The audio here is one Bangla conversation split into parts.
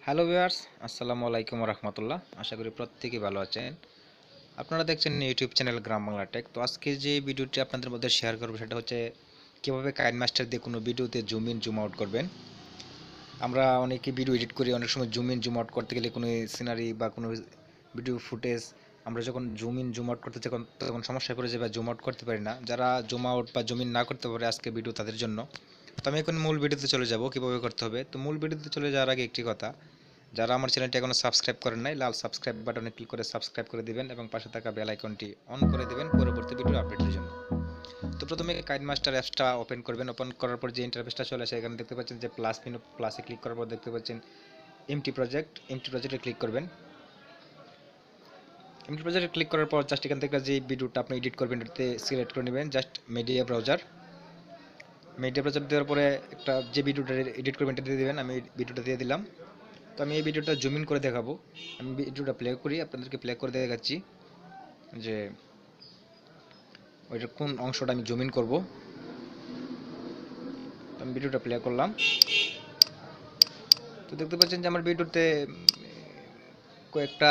হ্যালো ভিউয়ার্স, আসসালামু আলাইকুম ওয়া রাহমাতুল্লাহ। আশা করি প্রত্যেকেই ভালো আছেন। আপনারা দেখছেন ইউটিউব চ্যানেল গ্রাম বাংলা টেক। তো আজকে যে ভিডিওটি আপনাদের মধ্যে শেয়ার করব সেটা হচ্ছে কিভাবে কাইনমাস্টার দিয়ে কোনো ভিডিওতে জুম ইন জুম আউট করবেন। আমরা অনেকে ভিডিও এডিট করি, অনেক সময় জুম ইন জুম আউট করতে গেলে কোনো সিনারি বা কোনো ভিডিও ফুটেজ আমরা যখন জুম ইন জুম আউট করতে চাই তখন সমস্যায় পড়ে যাই বা জুম আউট করতে পারি না। যারা জুম আউট বা জুম ইন না করতে পারে আজকে ভিডিও তাদের জন্য। তো আমি এখন মূল ভিডিওতে চলে যাব কিভাবে করতে হবে। তো মূল ভিডিওতে চলে যাওয়ার আগে একটি কথা, যারা আমার চ্যানেলটি এখনো সাবস্ক্রাইব করেন নাই, লাল সাবস্ক্রাইব বাটনে ক্লিক করে সাবস্ক্রাইব করে দিবেন এবং পাশে থাকা বেল আইকনটি অন করে দিবেন পরবর্তী ভিডিও আপডেটের জন্য। তো প্রথমে কাইনমাস্টার অ্যাপসটা ওপেন করবেন। ওপেন করার পর যে ইন্টারফেসটা চলে আসে এখানে দেখতে পাচ্ছেন যে প্লাস মেনু, প্লাসে ক্লিক করার পর দেখতে পাচ্ছেন এমটি প্রজেক্টে ক্লিক করবেন। এমটি প্রজেক্টে ক্লিক করার পর জাস্ট এখান থেকে যে ভিডিওটা আপনি এডিট করবেন এটাতে সিলেক্ট করে নেবেন। জাস্ট মিডিয়া ব্রাউজার দেওয়ার পরে একটা যে ভিডিওটা এডিট করবেন এটা দিয়ে দিবেন। আমি ভিডিওটা দিয়ে দিলাম। তো আমি এই ভিডিওটা জুম ইন করে দেখাবো। আমি ভিডিওটা প্লে করি, আপনাদেরকে প্লে করে দেখাচ্ছি যে ওইটার কোন অংশটা আমি জুম ইন করবো। আমি ভিডিওটা প্লে করলাম। তো দেখতে পাচ্ছেন যে আমার ভিডিওতে কয়েকটা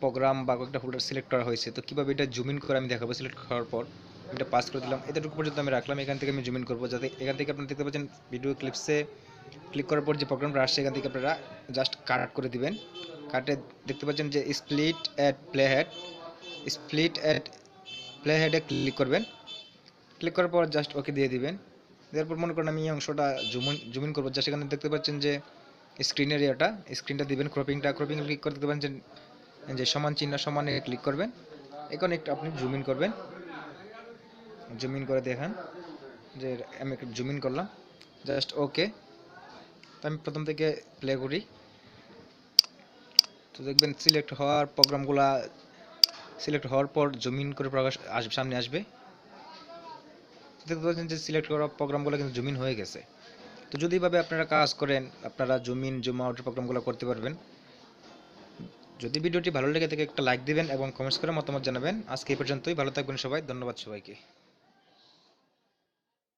প্রোগ্রাম বা কয়েকটা ফোল্ডার সিলেক্ট করা হয়েছে। তো কীভাবে এটা জুম ইন করে আমি দেখাবো। সিলেক্ট করার পর এটা পাস করে দিলাম, এতটুকু পর্যন্ত আমি রাখলাম। এখান থেকে আমি জুম ইন করবো যাতে এখান থেকে আপনারা দেখতে পাচ্ছেন ভিডিও ক্লিপসে ক্লিক করার পর যে প্রোগ্রামটা আসছে এখান থেকে আপনারা জাস্ট কাট করে দিবেন। কাটে দেখতে পাচ্ছেন যে স্প্লিট অ্যাট প্লে হেডে ক্লিক করবেন। ক্লিক করার পর জাস্ট ওকে দিয়ে দিবেন। দেওয়ার পর মনে করেন আমি এই অংশটা জুম ইন করবো। জাস্ট এখানে দেখতে পাচ্ছেন যে স্ক্রিনের স্ক্রিনটা দিবেন। ক্রপিং ক্লিক করে দেখতে পাচ্ছেন যে সমান চিহ্ন সমানে ক্লিক করবেন। এখন একটু আপনি জুম ইন করবেন, জুম ইন করে দেখান যে আমি একটু জুম ইন করলাম। Just okay. তো আমি প্রথম থেকে প্লে করি। তো দেখবেন সিলেক্ট হওয়ার পর জুম ইন করে সামনে আসবে। দেখতে পাচ্ছেন যে সিলেক্ট করা প্রোগ্রামগুলো কিন্তু জুম ইন হয়ে গেছে। তো যদি এভাবে আপনারা কাজ করেন আপনারা জুম ইন জুম আউটের প্রোগ্রামগুলো করতে পারবেন। যদি ভিডিওটি ভালো লেগে থাকে একটা লাইক দিবেন এবং কমেন্টস করে মতামত জানাবেন। আজকে এই পর্যন্তই, ভালো থাকবেন সবাই, ধন্যবাদ সবাইকে।